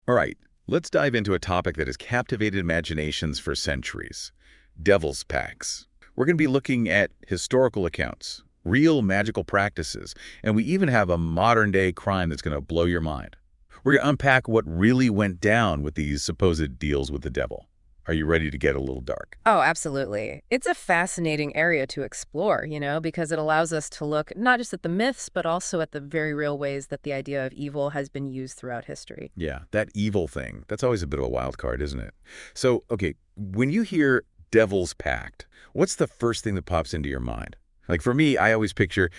All right, let's dive into a topic that has captivated imaginations for centuries: devil's pacts. We're going to be looking at historical accounts, real magical practices, and we even have a modern-day crime that's going to blow your mind. We're going to unpack what really went down with these supposed deals with the devil. Are you ready to get a little dark? Oh, absolutely. It's a fascinating area to explore, because it allows us to look not just at the myths, but also at the very real ways that the idea of evil has been used throughout history. Yeah, that evil thing, that's always a bit of a wild card, isn't it? So, okay, when you hear devil's pact, what's the first thing that pops into your mind? Like for me, I always picture,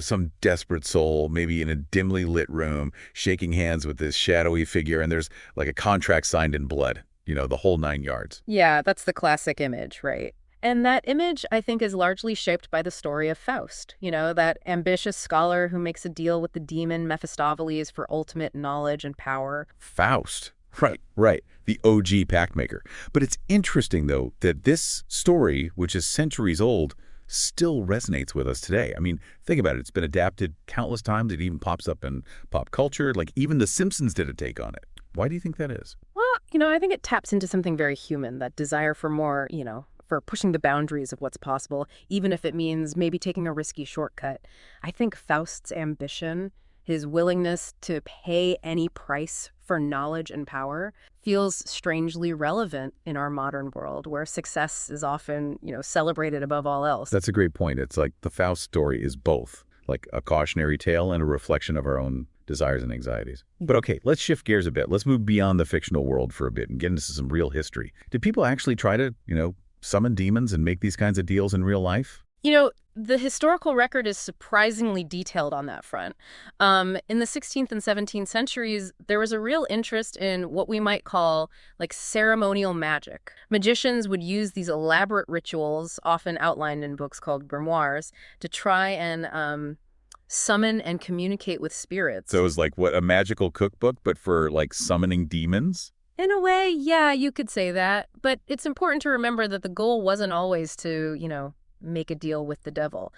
some desperate soul, maybe in a dimly lit room, shaking hands with this shadowy figure, and there's like a contract signed in blood, the whole 9 yards. Yeah, that's the classic image, right? And that image, I think, is largely shaped by the story of Faust, that ambitious scholar who makes a deal with the demon Mephistopheles for ultimate knowledge and power. Faust. Right, right. The OG pact maker. But it's interesting, though, that this story, which is centuries old, still resonates with us today. I mean, think about it. It's been adapted countless times. It even pops up in pop culture. Like even The Simpsons did a take on it. Why do you think that is? Well, I think it taps into something very human, that desire for more, for pushing the boundaries of what's possible, even if it means maybe taking a risky shortcut. I think Faust's ambition, his willingness to pay any price for knowledge and power, feels strangely relevant in our modern world, where success is often, celebrated above all else. That's a great point. It's like the Faust story is both, like a cautionary tale and a reflection of our own desires and anxieties. But okay, let's shift gears a bit. Let's move beyond the fictional world for a bit and get into some real history. Did people actually try to, summon demons and make these kinds of deals in real life? The historical record is surprisingly detailed on that front. In the 16th and 17th centuries, there was a real interest in what we might call like ceremonial magic. Magicians would use these elaborate rituals, often outlined in books called grimoires, to try and summon and communicate with spirits. So it was like what, a magical cookbook, but for like summoning demons? In a way, yeah, you could say that. But it's important to remember that the goal wasn't always to, make a deal with the devil.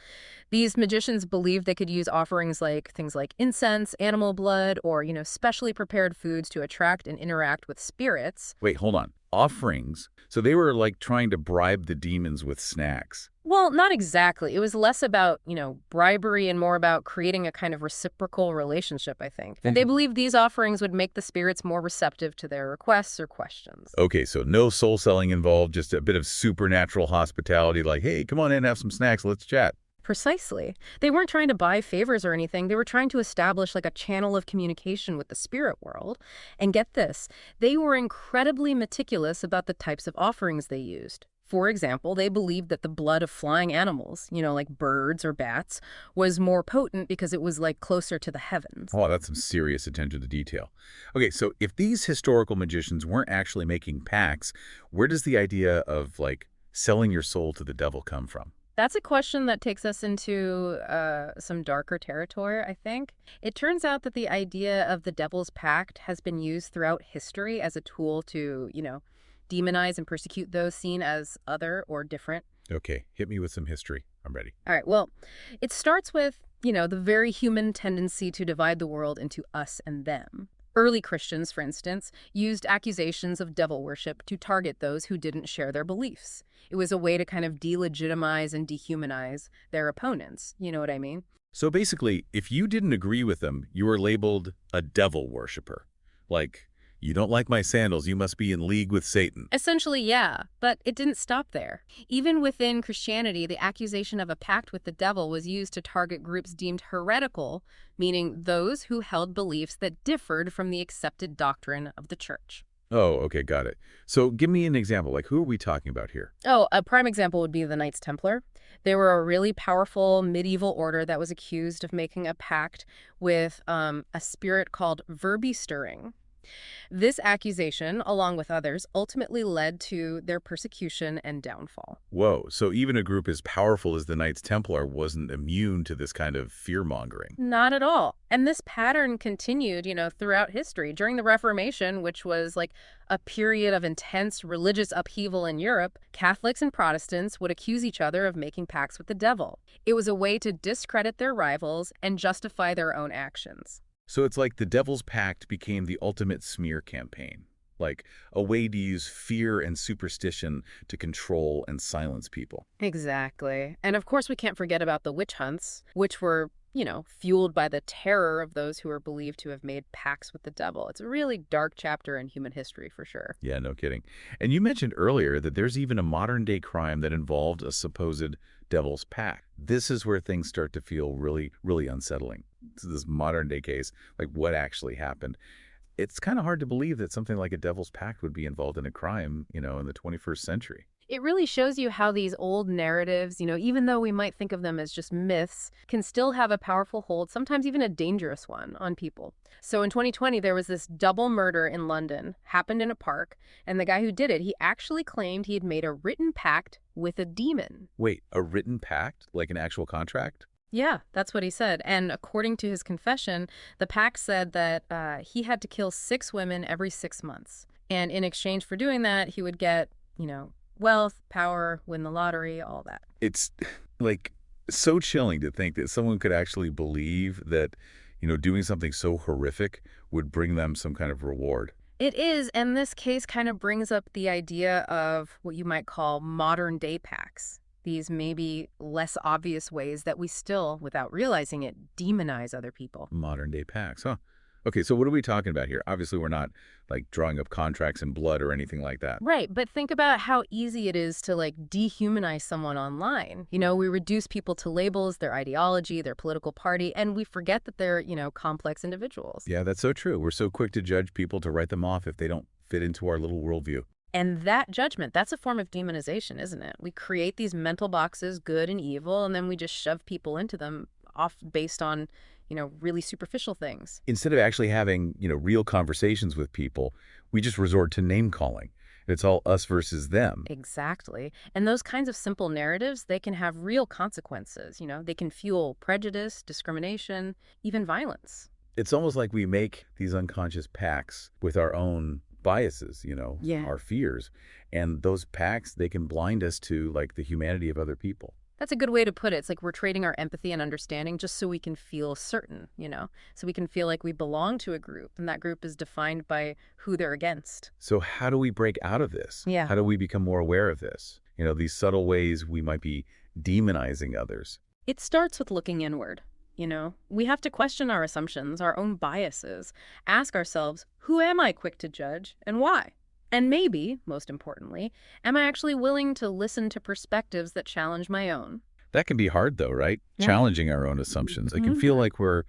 These magicians believed they could use offerings like things like incense, animal blood, or, specially prepared foods to attract and interact with spirits. Wait, hold on. Offerings? So they were like trying to bribe the demons with snacks. Well, not exactly. It was less about, bribery and more about creating a kind of reciprocal relationship, I think. They believed these offerings would make the spirits more receptive to their requests or questions. Okay, so no soul selling involved, just a bit of supernatural hospitality like, hey, come on in, have some snacks, let's chat. Precisely. They weren't trying to buy favors or anything. They were trying to establish like a channel of communication with the spirit world. And get this, they were incredibly meticulous about the types of offerings they used. For example, they believed that the blood of flying animals, like birds or bats, was more potent because it was like closer to the heavens. Oh, that's some serious attention to detail. Okay, so if these historical magicians weren't actually making pacts, where does the idea of like selling your soul to the devil come from? That's a question that takes us into some darker territory, I think. It turns out that the idea of the devil's pact has been used throughout history as a tool to, demonize and persecute those seen as other or different. Okay, hit me with some history. I'm ready. All right, well, it starts with, the very human tendency to divide the world into us and them. Early Christians, for instance, used accusations of devil worship to target those who didn't share their beliefs. It was a way to kind of delegitimize and dehumanize their opponents. You know what I mean? So basically, if you didn't agree with them, you were labeled a devil worshiper. Like, you don't like my sandals, you must be in league with Satan. Essentially, yeah, but it didn't stop there. Even within Christianity, the accusation of a pact with the devil was used to target groups deemed heretical, meaning those who held beliefs that differed from the accepted doctrine of the church. Oh, okay, got it. So give me an example. Like, who are we talking about here? Oh, a prime example would be the Knights Templar. They were a really powerful medieval order that was accused of making a pact with a spirit called verbi stirring. This accusation, along with others, ultimately led to their persecution and downfall. Whoa, so even a group as powerful as the Knights Templar wasn't immune to this kind of fear-mongering. Not at all. And this pattern continued, throughout history. During the Reformation, which was like a period of intense religious upheaval in Europe, Catholics and Protestants would accuse each other of making pacts with the devil. It was a way to discredit their rivals and justify their own actions. So it's like the Devil's Pact became the ultimate smear campaign, like a way to use fear and superstition to control and silence people. Exactly. And of course, we can't forget about the witch hunts, which were, fueled by the terror of those who are believed to have made pacts with the devil. It's a really dark chapter in human history, for sure. Yeah, no kidding. And you mentioned earlier that there's even a modern-day crime that involved a supposed Devil's Pact. This is where things start to feel really, really unsettling. This modern-day case, like what actually happened. It's kind of hard to believe that something like a Devil's Pact would be involved in a crime, in the 21st century. It really shows you how these old narratives, even though we might think of them as just myths, can still have a powerful hold, sometimes even a dangerous one, on people. So in 2020, there was this double murder in London, happened in a park, and the guy who did it, he actually claimed he had made a written pact with a demon. Wait, a written pact? Like an actual contract? Yeah, that's what he said. And according to his confession, the pact said that he had to kill 6 women every 6 months. And in exchange for doing that, he would get, wealth, power, win the lottery, all that. It's like so chilling to think that someone could actually believe that, doing something so horrific would bring them some kind of reward. It is, and this case kind of brings up the idea of what you might call modern-day pacts. These maybe less obvious ways that we still, without realizing it, demonize other people. Modern-day pacts, huh? Okay, so what are we talking about here? Obviously, we're not, like, drawing up contracts in blood or anything like that. Right, but think about how easy it is to, dehumanize someone online. We reduce people to labels, their ideology, their political party, and we forget that they're, complex individuals. Yeah, that's so true. We're so quick to judge people, to write them off if they don't fit into our little worldview. And that judgment, that's a form of demonization, isn't it? We create these mental boxes, good and evil, and then we just shove people into them off based on, really superficial things. Instead of actually having, real conversations with people, we just resort to name calling. It's all us versus them. Exactly. And those kinds of simple narratives, they can have real consequences. They can fuel prejudice, discrimination, even violence. It's almost like we make these unconscious pacts with our own biases, Yeah. our fears. And those pacts, they can blind us to, like, the humanity of other people. That's a good way to put it. It's like we're trading our empathy and understanding just so we can feel certain, so we can feel like we belong to a group, and that group is defined by who they're against. So how do we break out of this? Yeah. How do we become more aware of this? These subtle ways we might be demonizing others. It starts with looking inward. We have to question our assumptions, our own biases, ask ourselves, who am I quick to judge and why? And maybe, most importantly, am I actually willing to listen to perspectives that challenge my own? That can be hard, though, right? Yeah. Challenging our own assumptions. It can feel like we're,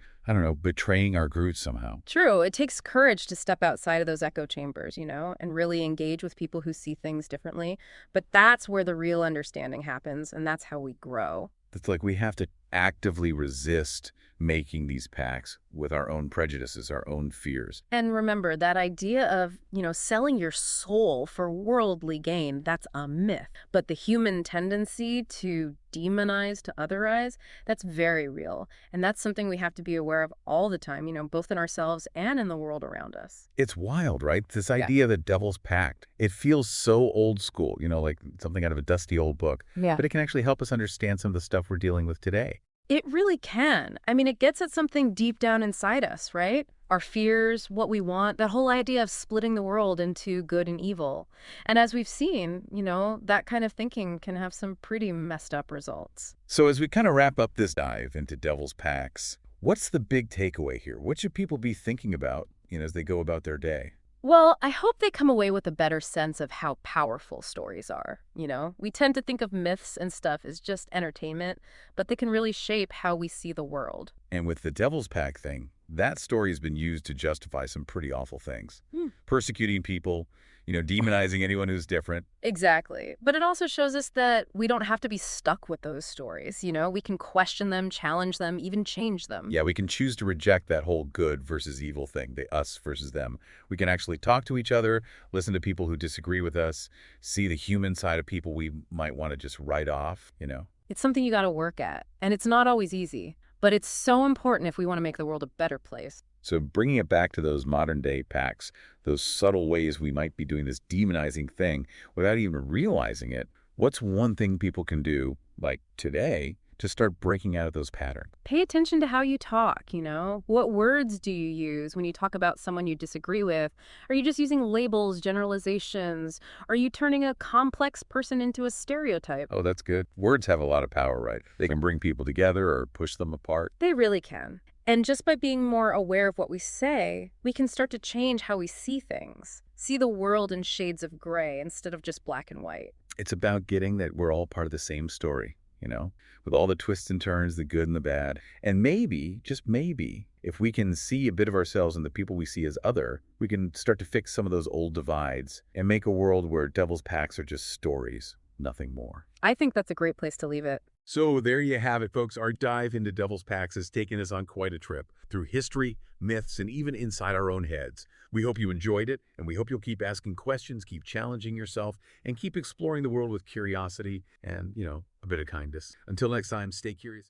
betraying our group somehow. True. It takes courage to step outside of those echo chambers, and really engage with people who see things differently. But that's where the real understanding happens, and that's how we grow. It's like we have to actively resist making these pacts with our own prejudices, our own fears. And remember, that idea of, selling your soul for worldly gain, that's a myth. But the human tendency to demonize, to otherize, that's very real. And that's something we have to be aware of all the time, both in ourselves and in the world around us. It's wild, right? This idea of the Devil's Pact. It feels so old school, like something out of a dusty old book. Yeah. But it can actually help us understand some of the stuff we're dealing with today. It really can. It gets at something deep down inside us, right? Our fears, what we want, that whole idea of splitting the world into good and evil. And as we've seen, that kind of thinking can have some pretty messed up results. So as we kind of wrap up this dive into Devil's Pacts, what's the big takeaway here? What should people be thinking about, as they go about their day? Well, I hope they come away with a better sense of how powerful stories are. We tend to think of myths and stuff as just entertainment, but they can really shape how we see the world. And with the Devil's Pact thing, that story has been used to justify some pretty awful things. Persecuting people, demonizing anyone who's different. Exactly. But it also shows us that we don't have to be stuck with those stories. We can question them, challenge them, even change them. Yeah, we can choose to reject that whole good versus evil thing, the us versus them. We can actually talk to each other, listen to people who disagree with us, see the human side of people we might want to just write off, It's something you got to work at, and it's not always easy. But it's so important if we want to make the world a better place. So bringing it back to those modern-day pacts, those subtle ways we might be doing this demonizing thing without even realizing it, what's one thing people can do, like today, to start breaking out of those patterns. Pay attention to how you talk, What words do you use when you talk about someone you disagree with? Are you just using labels, generalizations? Are you turning a complex person into a stereotype? Oh, that's good. Words have a lot of power, right? They can bring people together or push them apart. They really can. And just by being more aware of what we say, we can start to change how we see things. See the world in shades of gray instead of just black and white. It's about getting that we're all part of the same story, with all the twists and turns, the good and the bad. And maybe, just maybe, if we can see a bit of ourselves in the people we see as other, we can start to fix some of those old divides and make a world where devil's pacts are just stories, nothing more. I think that's a great place to leave it. So there you have it, folks. Our dive into Devil's Pacts has taken us on quite a trip through history, myths, and even inside our own heads. We hope you enjoyed it, and we hope you'll keep asking questions, keep challenging yourself, and keep exploring the world with curiosity and, a bit of kindness. Until next time, stay curious.